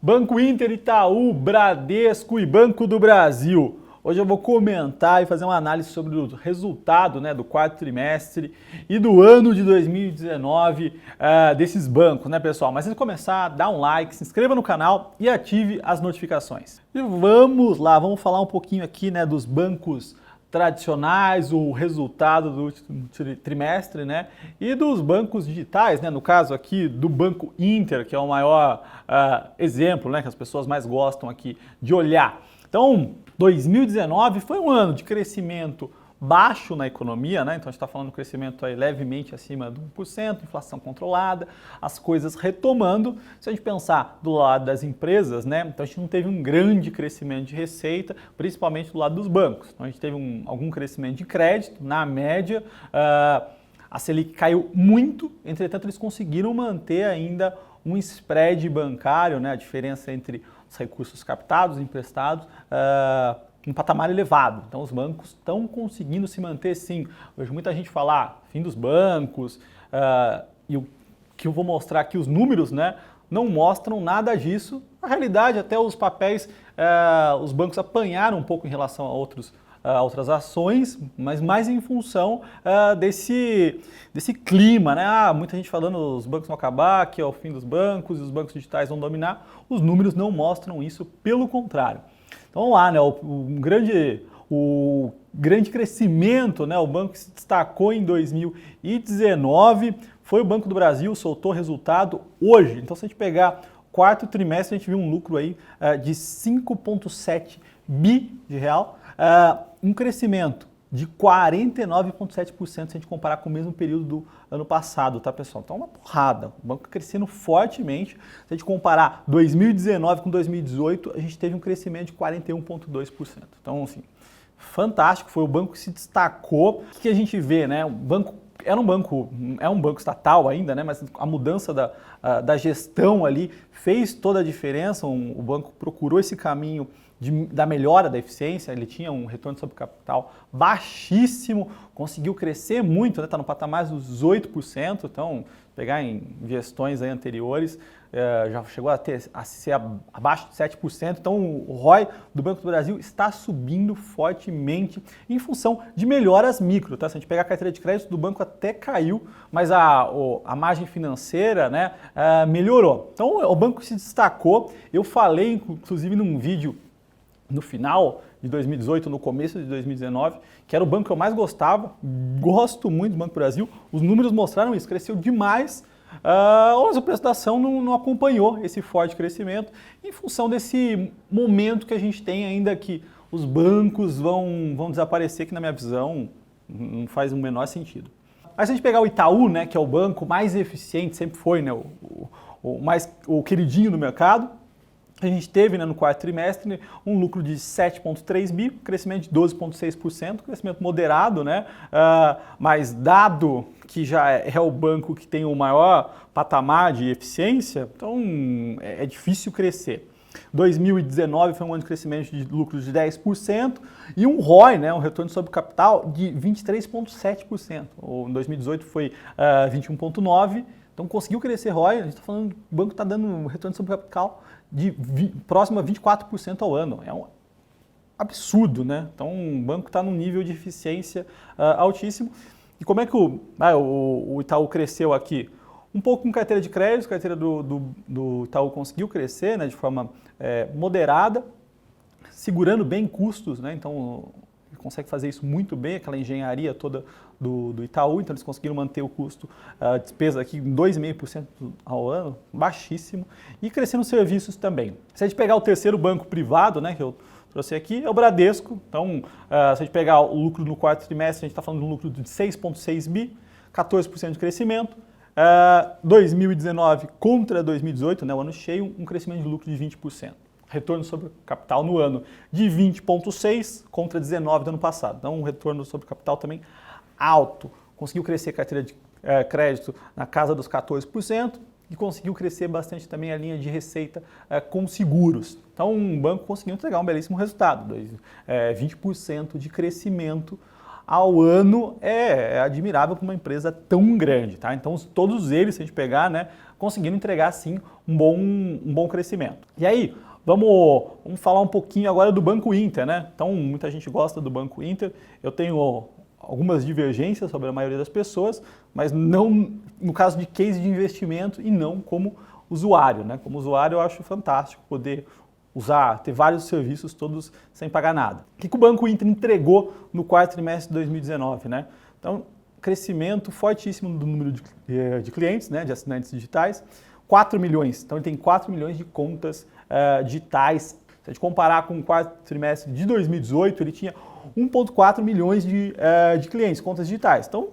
Banco Inter, Itaú, Bradesco e Banco do Brasil. Hoje eu vou comentar e fazer uma análise sobre o resultado do quarto trimestre e do ano de 2019 desses bancos, né, pessoal? Mas antes de começar, dá um like, se inscreva no canal e ative as notificações. E vamos lá, vamos falar um pouquinho aqui, né, dos bancos tradicionais, o resultado do último trimestre, né? E dos bancos digitais, né? No caso aqui do Banco Inter, que é o maior exemplo, né? Que as pessoas mais gostam aqui de olhar. Então, 2019 foi um ano de crescimento baixo na economia, né? Então a gente está falando de crescimento aí levemente acima de 1%, inflação controlada, as coisas retomando. Se a gente pensar do lado das empresas, né? Então a gente não teve um grande crescimento de receita, principalmente do lado dos bancos. Então a gente teve algum crescimento de crédito, na média, a Selic caiu muito, entretanto eles conseguiram manter ainda um spread bancário, né? A diferença entre os recursos captados e emprestados, um patamar elevado. Então os bancos estão conseguindo se manter, sim. Eu vejo muita gente falar fim dos bancos, e o que eu vou mostrar aqui, os números, né, não mostram nada disso. Na realidade, até os papéis, os bancos apanharam um pouco em relação a outras ações, mas mais em função desse clima, né? Muita gente falando os bancos vão acabar, que é o fim dos bancos e os bancos digitais vão dominar. Os números não mostram isso, pelo contrário. Então vamos lá, né? O grande crescimento, né? O banco que se destacou em 2019 foi o Banco do Brasil, soltou resultado hoje. Então se a gente pegar o quarto trimestre, a gente viu um lucro aí de 5,7 bi de real, um crescimento de 49,7% se a gente comparar com o mesmo período do ano passado, tá, pessoal? Então, uma porrada. O banco crescendo fortemente. Se a gente comparar 2019 com 2018, a gente teve um crescimento de 41,2%. Então, assim, fantástico. Foi o banco que se destacou. O que a gente vê, né? O banco é um banco estatal ainda, né? Mas a mudança da gestão ali fez toda a diferença. O banco procurou esse caminho da melhora da eficiência, ele tinha um retorno sobre capital baixíssimo, conseguiu crescer muito, está no patamar dos 8%, então pegar em gestões aí anteriores, já chegou a ser abaixo de 7%, então o ROI do Banco do Brasil está subindo fortemente em função de melhoras micro, tá? Se a gente pegar a carteira de crédito do banco até caiu, mas a margem financeira, né, melhorou. Então o banco se destacou, eu falei inclusive num vídeo no final de 2018, no começo de 2019, que era o banco que eu mais gostava, gosto muito do Banco do Brasil, os números mostraram isso, cresceu demais, mas o preço da ação não acompanhou esse forte crescimento, em função desse momento que a gente tem ainda que os bancos vão desaparecer, que na minha visão não faz o menor sentido. Mas se a gente pegar o Itaú, né, que é o banco mais eficiente, sempre foi, né, o queridinho do mercado, a gente teve, né, no quarto trimestre um lucro de 7,3 bi, crescimento de 12,6%, crescimento moderado, né? Mas dado que já é o banco que tem o maior patamar de eficiência, então é difícil crescer. 2019 foi um ano de crescimento de lucros de 10% e um ROI, né, um retorno sobre capital, de 23,7%. Em 2018 foi 21,9%. Então conseguiu crescer ROI, a gente está falando que o banco está dando um retorno sobre capital de próximo a 24% ao ano. É um absurdo, né? Então o banco está num nível de eficiência altíssimo. E como é que o Itaú cresceu aqui? Um pouco com carteira de crédito, a carteira do Itaú conseguiu crescer, né, de forma moderada, segurando bem custos, né? Então consegue fazer isso muito bem, aquela engenharia toda do Itaú, então eles conseguiram manter o custo, a despesa aqui em 2,5% ao ano, baixíssimo, e crescendo serviços também. Se a gente pegar o terceiro banco privado, né, que eu trouxe aqui, é o Bradesco. Então, se a gente pegar o lucro no quarto trimestre, a gente está falando de um lucro de 6,6 bi, 14% de crescimento. 2019 contra 2018, né, o ano cheio, um crescimento de lucro de 20%. Retorno sobre capital no ano de 20,6 contra 19 do ano passado. Então, um retorno sobre capital também alto. Conseguiu crescer a carteira de crédito na casa dos 14% e conseguiu crescer bastante também a linha de receita com seguros. Então, o banco conseguiu entregar um belíssimo resultado, 20% de crescimento ao ano é admirável para uma empresa tão grande, tá? Então todos eles, se a gente pegar, né, conseguiram entregar sim um bom crescimento. E aí, vamos falar um pouquinho agora do Banco Inter, né? Então muita gente gosta do Banco Inter, eu tenho algumas divergências sobre a maioria das pessoas, mas não no caso de case de investimento e não como usuário, né? Como usuário eu acho fantástico poder ter vários serviços todos sem pagar nada. O que o Banco Inter entregou no quarto trimestre de 2019, né? Então, crescimento fortíssimo do número de clientes, né, de assinantes digitais, 4 milhões. Então, ele tem 4 milhões de contas digitais. Se a gente comparar com o quarto trimestre de 2018, ele tinha 1,4 milhões de clientes, contas digitais. Então,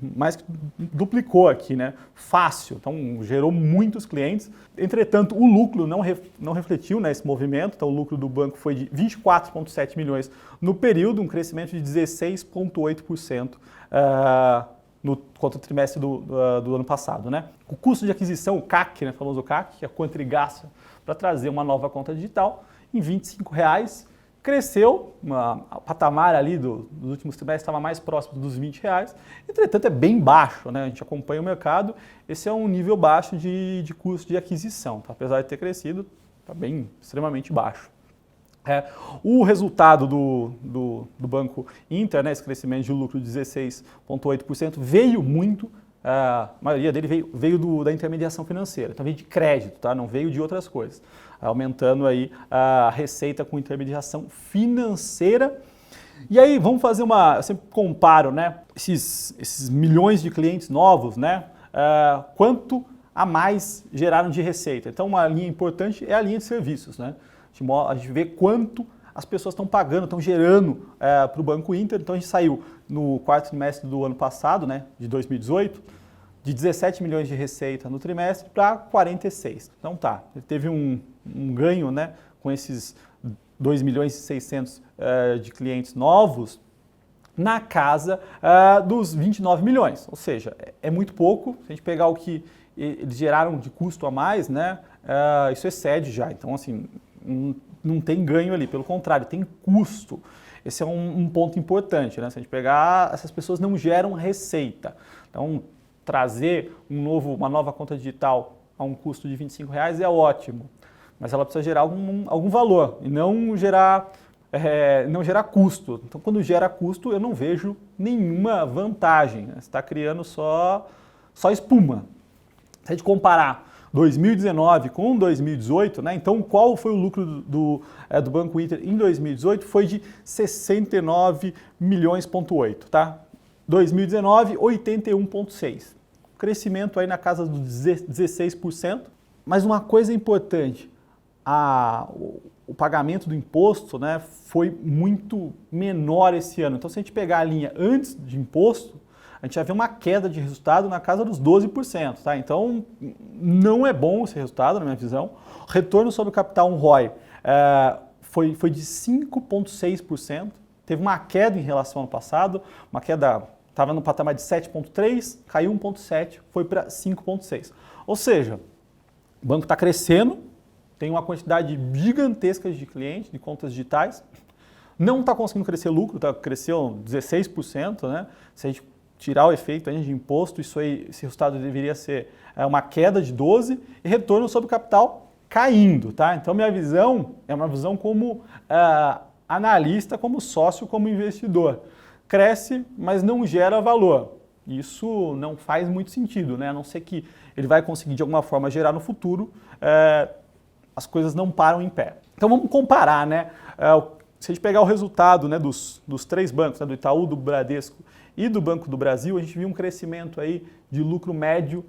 mais que duplicou aqui, né? Fácil. Então, gerou muitos clientes. Entretanto, o lucro não refletiu nesse movimento. Então, o lucro do banco foi de 24,7 milhões no período, um crescimento de 16,8% no contra o trimestre do ano passado, né? O custo de aquisição, o CAC, né, famoso CAC, que é quanto ele gasta para trazer uma nova conta digital, em R$ 25,00, cresceu, o patamar ali dos últimos trimestres estava mais próximo dos R$ 20,00, entretanto é bem baixo, né? A gente acompanha o mercado, esse é um nível baixo de custo de aquisição, tá? Apesar de ter crescido, está bem extremamente baixo. O resultado do Banco Inter, né, esse crescimento de lucro de 16,8%, veio muito, a maioria dele veio da intermediação financeira, então veio de crédito, tá? Não veio de outras coisas, aumentando aí a receita com intermediação financeira. E aí vamos fazer eu sempre comparo, né, esses milhões de clientes novos, né, quanto a mais geraram de receita. Então uma linha importante é a linha de serviços, né? A gente vê quanto as pessoas estão pagando, estão gerando para o Banco Inter. Então a gente saiu no quarto trimestre do ano passado, né, de 2018, de 17 milhões de receita no trimestre para 46. Então ele teve um ganho, né, com esses 2 milhões e 600 de clientes novos na casa dos 29 milhões. Ou seja, é muito pouco. Se a gente pegar o que eles geraram de custo a mais, né, isso excede já. Então, assim, não tem ganho ali, pelo contrário, tem custo. Esse é um ponto importante, né? Se a gente pegar, essas pessoas não geram receita. Então, trazer uma nova conta digital a um custo de R$ 25,00 é ótimo, mas ela precisa gerar algum valor e não gerar custo. Então, quando gera custo, eu não vejo nenhuma vantagem, né? Você está criando só espuma. Se a gente comparar 2019 com 2018, né? Então qual foi o lucro do Banco Inter em 2018? Foi de 69,8 milhões, tá? 2019, 81,6. Crescimento aí na casa dos 16%. Mas uma coisa importante, o pagamento do imposto, né, foi muito menor esse ano. Então se a gente pegar a linha antes de imposto, a gente já vê uma queda de resultado na casa dos 12%, tá? Então, não é bom esse resultado, na minha visão. O retorno sobre o capital, um ROI, foi de 5,6%. Teve uma queda em relação ao ano passado, uma queda, estava no patamar de 7,3%, caiu 1,7%, foi para 5,6%. Ou seja, o banco está crescendo, tem uma quantidade gigantesca de clientes, de contas digitais, não está conseguindo crescer lucro, cresceu 16%, né? Se a gente tirar o efeito aí de imposto, esse resultado deveria ser uma queda de 12% e retorno sobre o capital caindo, tá? Então minha visão é uma visão como analista, como sócio, como investidor. Cresce, mas não gera valor. Isso não faz muito sentido, né? A não ser que ele vai conseguir de alguma forma gerar no futuro, as coisas não param em pé. Então vamos comparar, né? Se a gente pegar o resultado, né, dos três bancos, né, do Itaú, do Bradesco e do Banco do Brasil, a gente viu um crescimento aí de lucro médio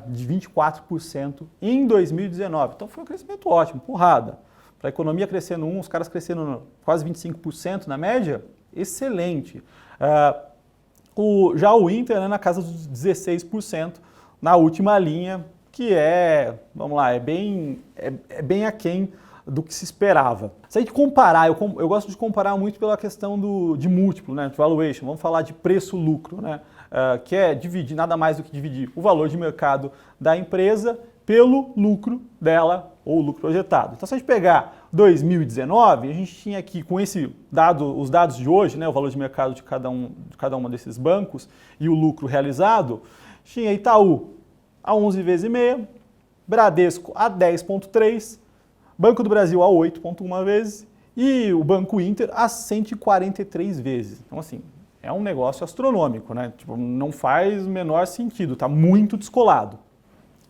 de 24% em 2019. Então foi um crescimento ótimo, porrada. Para a economia crescendo os caras crescendo quase 25% na média, excelente. Já o Inter, né, na casa dos 16% na última linha, que vamos lá, é bem aquém do que se esperava. Se a gente comparar, eu gosto de comparar muito pela questão de múltiplo, né, de valuation, vamos falar de preço-lucro, né, que é dividir, nada mais do que dividir o valor de mercado da empresa pelo lucro dela ou lucro projetado. Então, se a gente pegar 2019, a gente tinha aqui com os dados de hoje, né, o valor de mercado de cada uma desses bancos e o lucro realizado, tinha Itaú a 11 vezes e meia, Bradesco a 10,3, Banco do Brasil a 8,1 vezes e o Banco Inter a 143 vezes. Então, assim, é um negócio astronômico, né? Tipo, não faz o menor sentido, está muito descolado.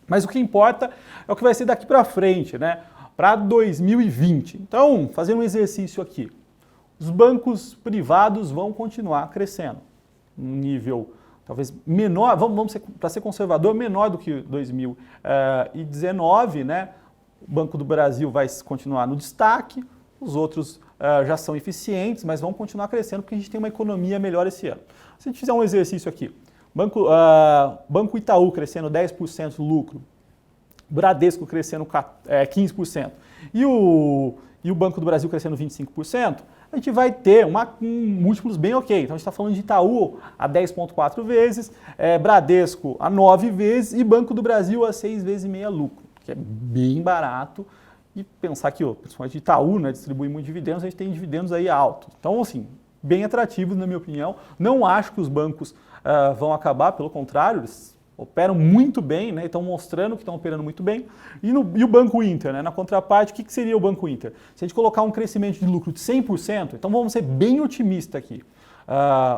Mas o que importa é o que vai ser daqui para frente, né? Para 2020. Então, fazendo um exercício aqui. Os bancos privados vão continuar crescendo. Um nível talvez menor, para ser conservador, menor do que 2019, né? O Banco do Brasil vai continuar no destaque, os outros já são eficientes, mas vão continuar crescendo porque a gente tem uma economia melhor esse ano. Se a gente fizer um exercício aqui, Banco Itaú crescendo 10% do lucro, Bradesco crescendo 15% e o Banco do Brasil crescendo 25%, a gente vai ter múltiplos bem ok. Então a gente está falando de Itaú a 10,4 vezes, Bradesco a 9 vezes e Banco do Brasil a 6 vezes e meia lucro, que é bem barato. E pensar que, principalmente Itaú, né, distribui muito dividendos, a gente tem dividendos aí altos. Então, assim, bem atrativos, na minha opinião. Não acho que os bancos vão acabar, pelo contrário, eles operam muito bem, né, estão mostrando que estão operando muito bem. E o Banco Inter, né, na contraparte, o que seria o Banco Inter? Se a gente colocar um crescimento de lucro de 100%, então vamos ser bem otimistas aqui.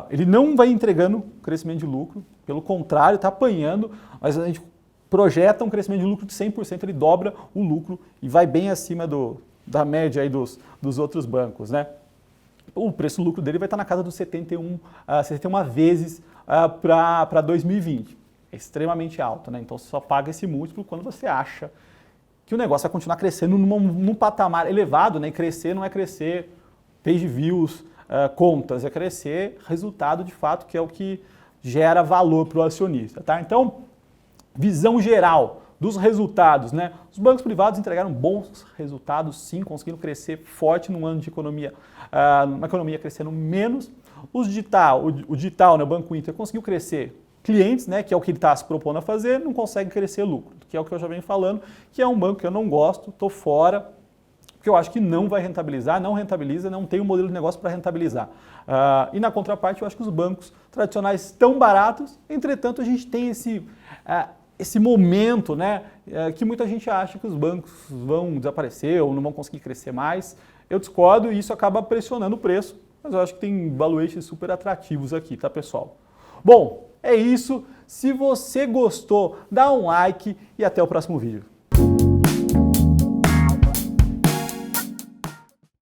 Ele não vai entregando crescimento de lucro, pelo contrário, está apanhando, mas a gente projeta um crescimento de lucro de 100%, ele dobra o lucro e vai bem acima da média aí dos outros bancos, né? O preço-lucro dele vai estar na casa dos 71 vezes para 2020. É extremamente alto, né? Então você só paga esse múltiplo quando você acha que o negócio vai continuar crescendo num patamar elevado, né? E crescer não é crescer page views, contas, é crescer resultado de fato, que é o que gera valor para o acionista, tá? Então, visão geral dos resultados, né? Os bancos privados entregaram bons resultados, sim, conseguiram crescer forte num ano de economia, uma economia crescendo menos. O digital, né, o Banco Inter conseguiu crescer clientes, né, que é o que ele está se propondo a fazer, não consegue crescer lucro, que é o que eu já venho falando, que é um banco que eu não gosto, estou fora, porque eu acho que não vai rentabilizar, não rentabiliza, não tem um modelo de negócio para rentabilizar. E na contraparte, eu acho que os bancos tradicionais estão baratos, entretanto, a gente tem esse momento, né, que muita gente acha que os bancos vão desaparecer ou não vão conseguir crescer mais. Eu discordo e isso acaba pressionando o preço, mas eu acho que tem valuations super atrativos aqui, tá, pessoal? Bom, é isso. Se você gostou, dá um like e até o próximo vídeo.